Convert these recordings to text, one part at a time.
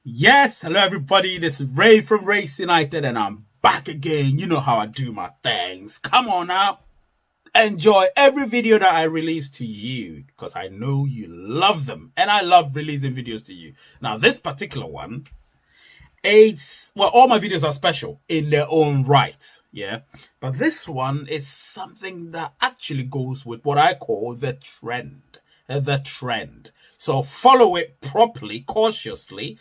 Yes, hello everybody. This is Ray from Race United, and I'm back again. You know how I do my things. Come on now, enjoy every video that I release to you because I know you love them, and I love releasing videos to you. Now, this particular one, all my videos are special in their own right, yeah. But this one is something that actually goes with what I call the trend. The trend. So follow it properly, cautiously.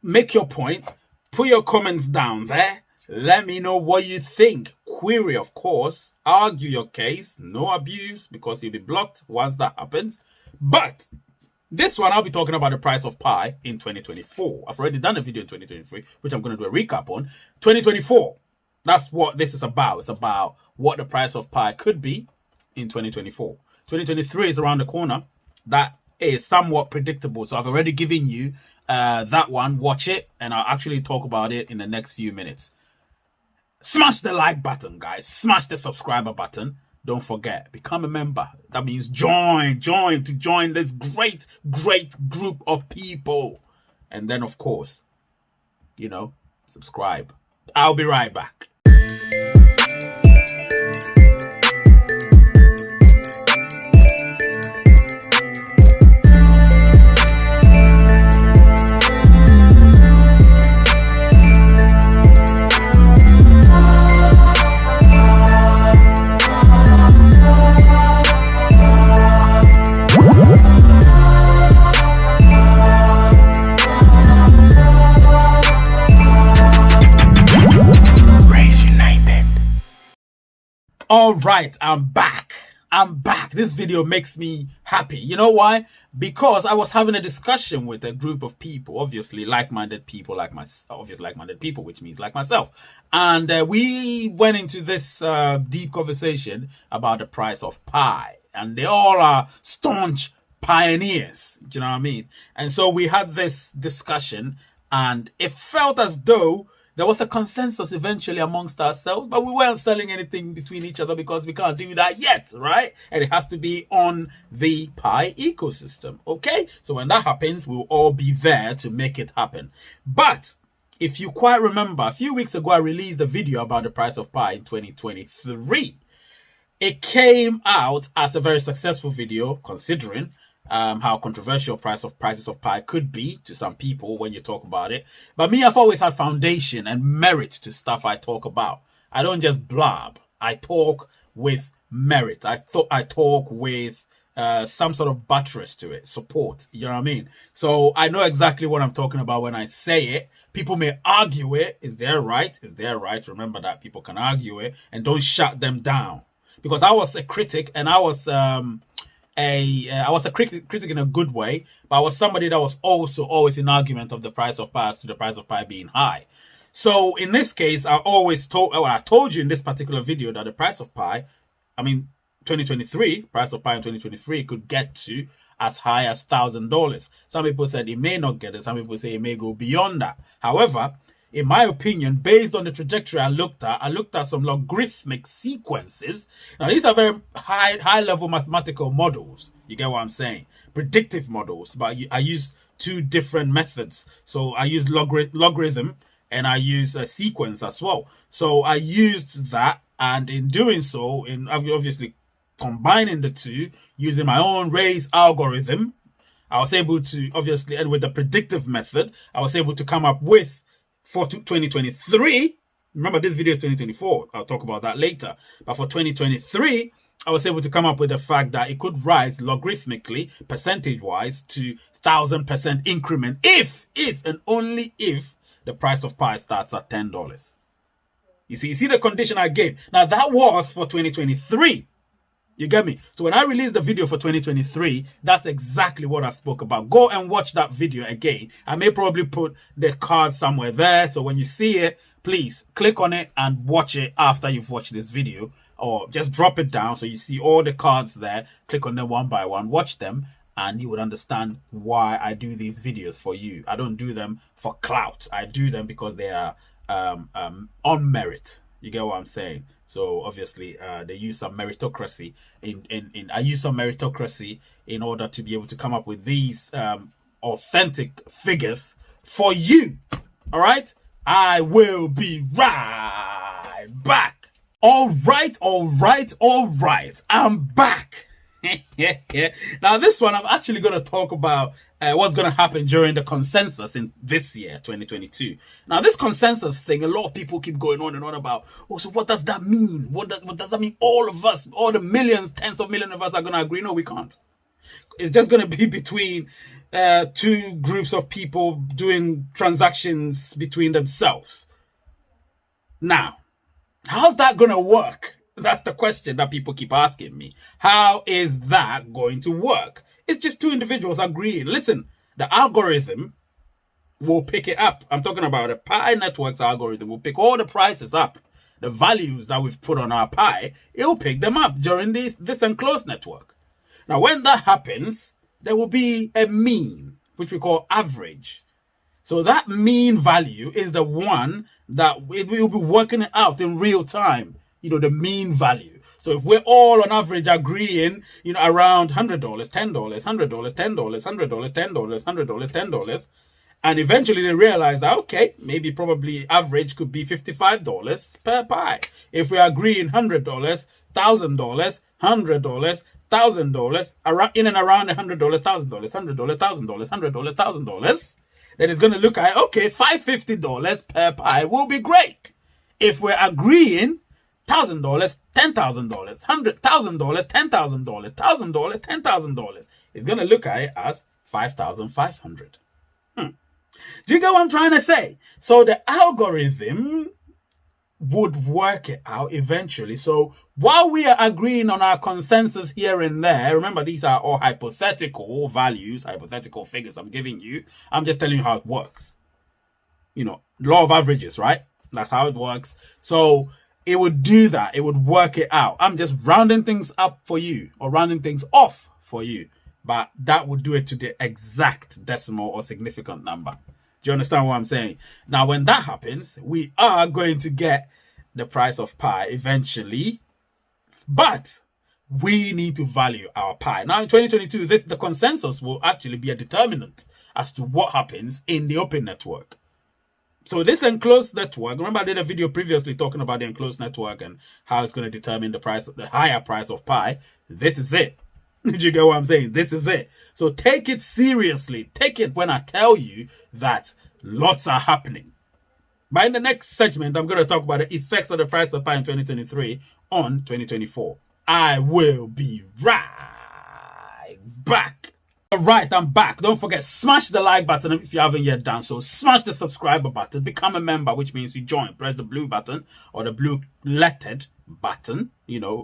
Make your point, put your comments down there, let me know what you think. Query, of course, argue your case, no abuse because you'll be blocked once that happens. But this one, I'll be talking about the price of pi in 2024. I've already done a video in 2023, which I'm going to do a recap on. 2024, that's what this is about. It's about what the price of pi could be in 2024. 2023 is around the corner. That is somewhat predictable. So I've already given you that one. Watch it, and I'll actually talk about it in the next few minutes. Smash the like button, guys. Smash the subscriber button. Don't forget, become a member. That means join this great group of people. And then, of course, subscribe. I'll be right back. All right, I'm back. This video makes me happy. You know why? Because I was having a discussion with a group of people, obviously like-minded people, which means like myself. And we went into this deep conversation about the price of pi. And they all are staunch pioneers. Do you know what I mean? And so we had this discussion, and it felt as though there was a consensus eventually amongst ourselves, but we weren't selling anything between each other because we can't do that yet, right? And it has to be on the Pi ecosystem, okay? So when that happens, we'll all be there to make it happen. But if you quite remember, a few weeks ago, I released a video about the price of Pi in 2023. It came out as a very successful video, considering how controversial prices of pi could be to some people when you talk about it. But me, I've always had foundation and merit to stuff I talk about. I don't just blab. I talk with merit. I talk with some sort of buttress to it, support. You know what I mean? So I know exactly what I'm talking about when I say it. People may argue it. Is their right? Is their right? Remember that people can argue it, and don't shut them down. Because I was a critic, and I was a critic in a good way, but I was somebody that was also always in argument of the price of pi as to the price of pi being high. So in this case, I told you in this particular video that the price of pi, 2023, price of pi in 2023 could get to as high as $1,000. Some people said it may not get it. Some people say it may go beyond that. However, in my opinion, based on the trajectory I looked at some logarithmic sequences. Now, these are very high-level mathematical models. You get what I'm saying? Predictive models, but I use two different methods. So I use logarithm, and I use a sequence as well. So I used that, and in doing so, in obviously combining the two, using my own Ray's algorithm, I was able to, obviously, and with the predictive method, I was able to come up with, for 2023, remember this video is 2024, I'll talk about that later, but for 2023, I was able to come up with the fact that it could rise logarithmically, percentage-wise, to 1,000% increment if and only if the price of pi starts at $10. You see the condition I gave. Now, that was for 2023. You get me? So when I released the video for 2023, that's exactly what I spoke about. Go and watch that video again. I may probably put the card somewhere there. So when you see it, please click on it and watch it after you've watched this video. Or just drop it down so you see all the cards there. Click on them one by one. Watch them, and you would understand why I do these videos for you. I don't do them for clout. I do them because they are on merit. You get what I'm saying? So obviously, they use some meritocracy. I use some meritocracy in order to be able to come up with these authentic figures for you. All right? I will be right back. All right. I'm back. Now, this one, I'm actually going to talk about what's going to happen during the consensus in this year, 2022. Now, this consensus thing, a lot of people keep going on and on about, oh, so what does that mean? What does that mean? All of us, all the millions, tens of millions of us are going to agree? No, we can't. It's just going to be between two groups of people doing transactions between themselves. Now, how's that going to work? That's the question that people keep asking me. How is that going to work? It's just two individuals agreeing. Listen, the algorithm will pick it up. I'm talking about the Pi Network's algorithm will pick all the prices up. The values that we've put on our Pi, it will pick them up during this enclosed network. Now, when that happens, there will be a mean, which we call average. So that mean value is the one that it will be working it out in real time, the mean value. So if we're all on average agreeing, around $100, $10, $100, $10, $100, $10, $100, $10, and eventually they realize that, okay, maybe probably average could be $55 per Pi. If we're agreeing $100, $1,000, $100, $1,000, in and around $100, $1,000, $100, $1,000, $100, $1,000, then it's going to look at, okay, $550 per Pi will be great. If we're agreeing $1,000, $10,000, $100,000, $10,000, $1,000, $10,000, it's going to look at it as 5,500. Do you get what I'm trying to say? So the algorithm would work it out eventually. So while we are agreeing on our consensus here and there, remember these are all hypothetical values, hypothetical figures I'm giving you. I'm just telling you how it works. Law of averages, right? That's how it works. So it would do that. It would work it out. I'm just rounding things up for you or rounding things off for you. But that would do it to the exact decimal or significant number. Do you understand what I'm saying? Now, when that happens, we are going to get the price of Pi eventually. But we need to value our Pi. Now, in 2022, the consensus will actually be a determinant as to what happens in the open network. So this enclosed network, remember I did a video previously talking about the enclosed network and how it's going to determine the higher price of Pi. This is it. Did you get what I'm saying? This is it. So take it seriously. Take it when I tell you that lots are happening. But in the next segment, I'm going to talk about the effects of the price of Pi in 2023 on 2024. I will be right back. All right, I'm back. Don't forget, smash the like button if you haven't yet done so. Smash the subscriber button. Become a member, which means you join. Press the blue button or the blue lettered button.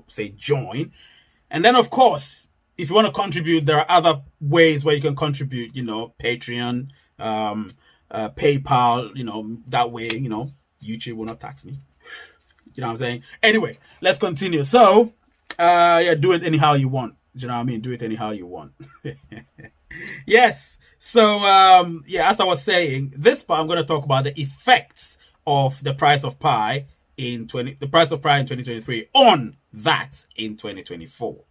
Say join. And then, of course, if you want to contribute, there are other ways where you can contribute, Patreon, PayPal, that way, YouTube will not tax me. You know what I'm saying? Anyway, let's continue. So, do it anyhow you want. Do you know what I mean? Do it anyhow you want. Yes. So, as I was saying, this part I'm going to talk about the effects of the price of Pi in 2023 on that in 2024.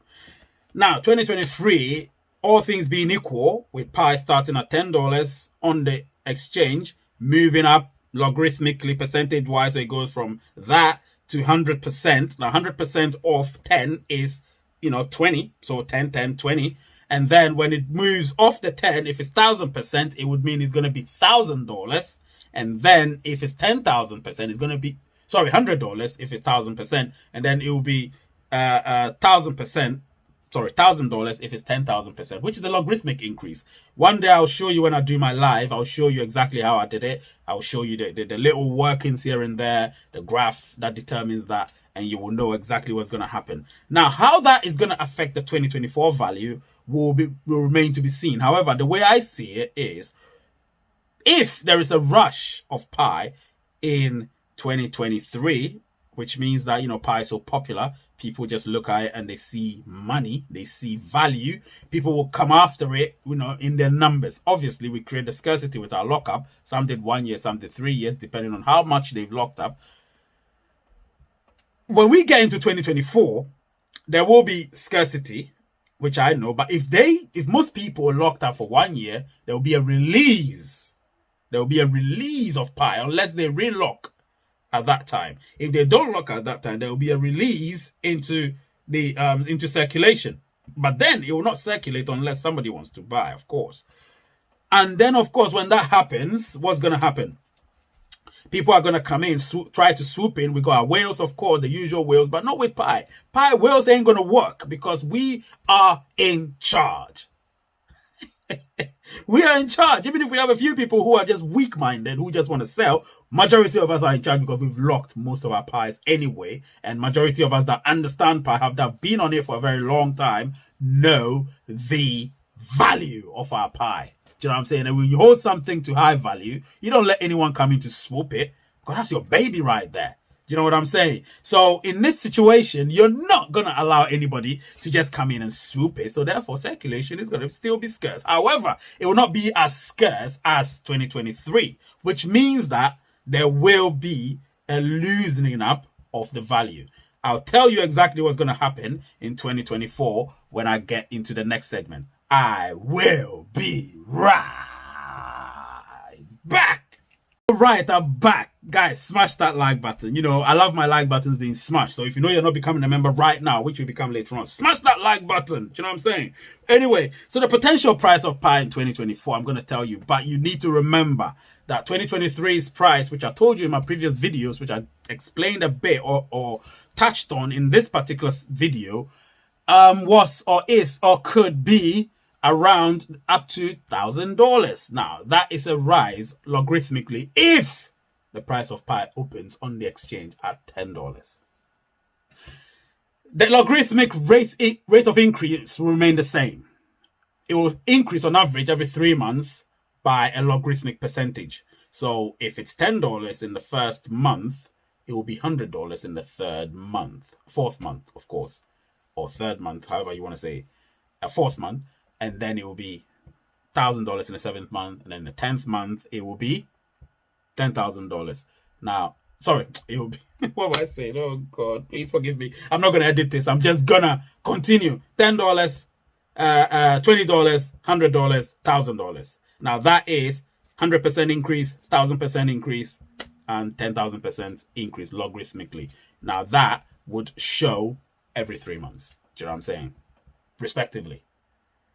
Now, 2023, all things being equal, with Pi starting at $10 on the exchange, moving up logarithmically, percentage-wise, so it goes from that to 100%. Now, 100% of 10 is, 20. So 10, 10, 20. And then when it moves off the 10, if it's 1,000%, it would mean it's going to be $1,000. And then if it's 10,000%, it's going to be, $100 if it's 1,000%. And then it will be 1,000%. $1,000 if it's 10,000%, which is a logarithmic increase. One day I'll show you when I do my live. I'll show you exactly how I did it. I'll show you the little workings here and there, the graph that determines that, and you will know exactly what's going to happen. Now, how that is going to affect the 2024 value will remain to be seen. However, the way I see it is, if there is a rush of Pi in 2023, which means that, Pi is so popular, people just look at it and they see money, they see value. People will come after it, in their numbers. Obviously, we create the scarcity with our lockup. Some did 1 year, some did 3 years, depending on how much they've locked up. When we get into 2024, there will be scarcity, which I know. But if most people are locked up for 1 year, there will be a release There will be a release of pie unless they relock at that time. If they don't lock at that time, there will be a release into the into circulation. But then it will not circulate unless somebody wants to buy, of course. And then, of course, when that happens, what's going to happen? People are going to come in, try to swoop in. We got our whales, of course, the usual whales, but not with pie. Pie whales ain't going to work because we are in charge. We are in charge. Even if we have a few people who are just weak-minded, who just want to sell, majority of us are in charge because we've locked most of our pies anyway. And majority of us that understand pie, have been on it for a very long time, know the value of our pie. Do you know what I'm saying? And when you hold something to high value, you don't let anyone come in to swoop it, because that's your baby right there. Do you know what I'm saying? So in this situation, you're not going to allow anybody to just come in and swoop it. So therefore, circulation is going to still be scarce. However, it will not be as scarce as 2023, which means that there will be a loosening up of the value. I'll tell you exactly what's going to happen in 2024 when I get into the next segment. I will be right back. Right, I'm back. Guys, smash that like button. You know, I love my like buttons being smashed. So if you know you're not becoming a member right now, which you become later on, smash that like button. Do you know what I'm saying? Anyway, so the potential price of pie in 2024, I'm going to tell you. But you need to remember that 2023's price, which I told you in my previous videos, which I explained a bit or touched on in this particular video, was or is or could be around up to $1,000. Now, that is a rise logarithmically if the price of pie opens on the exchange at $10. The logarithmic rate of increase will remain the same. It will increase on average every 3 months by a logarithmic percentage. So if it's $10 in the first month, it will be $100 in the fourth month, of course, or third month, however you want to say, a fourth month. And then it will be $1,000 in the 7th month. And then the 10th month, it will be $10,000. Now, sorry, it will be, what am I saying? Oh, God, please forgive me. I'm not going to edit this. I'm just going to continue. $10, $20, $100, $1,000. Now, that is 100% increase, 1,000% increase, and 10,000% increase logarithmically. Now, that would show every 3 months. Do you know what I'm saying? Respectively.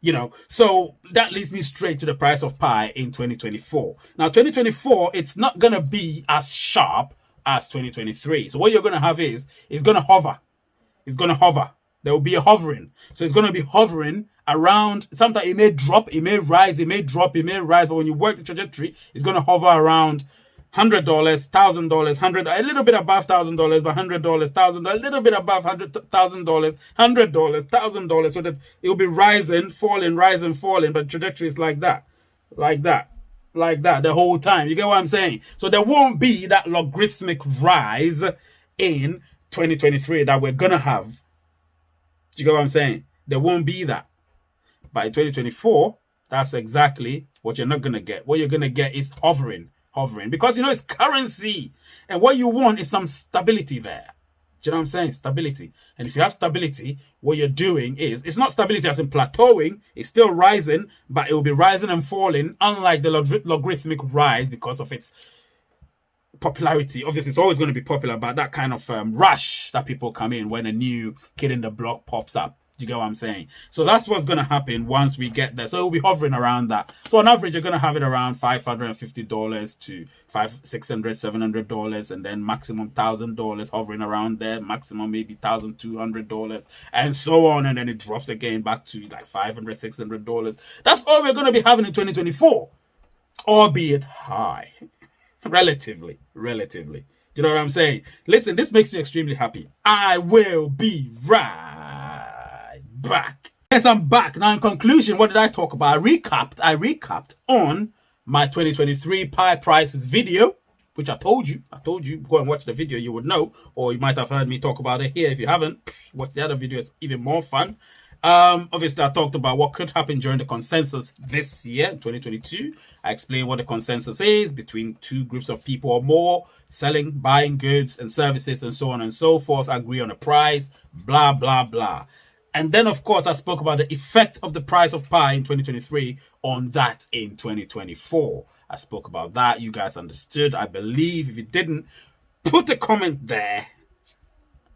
You know, so that leads me straight to the price of pie in 2024. Now, 2024, it's not going to be as sharp as 2023. So what you're going to have is, it's going to hover. It's going to hover. There will be a hovering. So it's going to be hovering around. Sometimes it may drop, it may rise, it may drop, it may rise. But when you work the trajectory, it's going to hover around $100, $1,000, $100, a little bit above $1,000, but $100, $1,000, a little bit above $100,000, $100, $1,000, so that it will be rising, falling, but the trajectory is like that, the whole time. You get what I'm saying? So there won't be that logarithmic rise in 2023 that we're gonna have. Do you get what I'm saying? There won't be that. But in 2024, that's exactly what you're not gonna get. What you're gonna get is hovering, because, you know, it's currency, and what you want is some stability there. Do you know what I'm saying? Stability. And if you have stability, what you're doing is, it's not stability as in plateauing, it's still rising, but it will be rising and falling, unlike the logarithmic rise because of its popularity. Obviously, it's always going to be popular, but that kind of rush that people come in when a new kid in the block pops up. Do you get what I'm saying? So that's what's going to happen once we get there. So it will be hovering around that. So on average, you're going to have it around $550 to $600, $700, and then maximum $1,000 hovering around there. Maximum maybe $1,200, and so on. And then it drops again back to like $500, $600. That's all we're going to be having in 2024, albeit high, relatively. Do you know what I'm saying? Listen, this makes me extremely happy. I will be right back. Yes, I'm back. Now, in conclusion, what did I talk about? I recapped on my 2023 pie prices video, which I told you, go and watch the video, you would know, or you might have heard me talk about it here. If you haven't, watch the other video, it's even more fun. Obviously, I talked about what could happen during the consensus this year, 2022. I explained what the consensus is between two groups of people or more, selling, buying goods and services and so on and so forth, agree on a price, blah, blah, blah. And then, of course, I spoke about the effect of the price of pie in 2023 on that in 2024. I spoke about that. You guys understood, I believe. If you didn't, put a comment there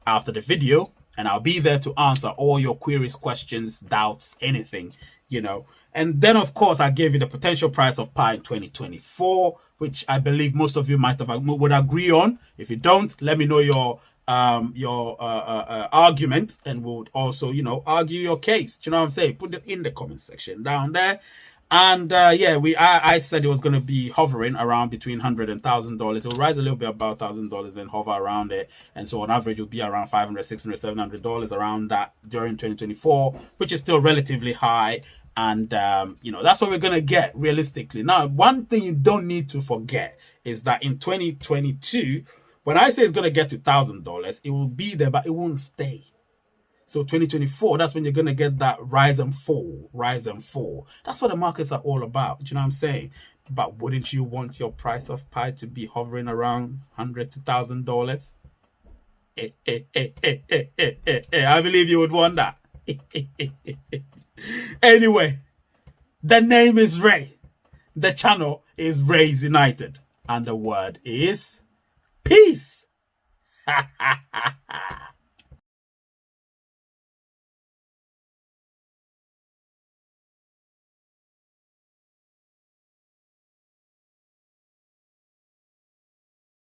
after the video, and I'll be there to answer all your queries, questions, doubts, anything, you know. And then, of course, I gave you the potential price of Pi in 2024, which I believe most of you would agree on. If you don't, let me know your argument, and we'll also, you know, argue your case. Do you know what I'm saying? Put it in the comment section down there. And yeah, I said it was going to be hovering around between $100 and $1,000. It will rise a little bit about $1,000, then hover around it, and so on average it will be around $500, $600, $700 around that during 2024, which is still relatively high. And you know, that's what we're going to get realistically. Now, one thing you don't need to forget is that in 2022, when I say it's going to get to $1,000, it will be there, but it won't stay. So 2024, that's when you're going to get that rise and fall, rise and fall. That's what the markets are all about. Do you know what I'm saying? But wouldn't you want your price of Pi to be hovering around $100 to $1,000? I believe you would want that. Anyway, the name is Ray. The channel is Ray's United. And the word is peace.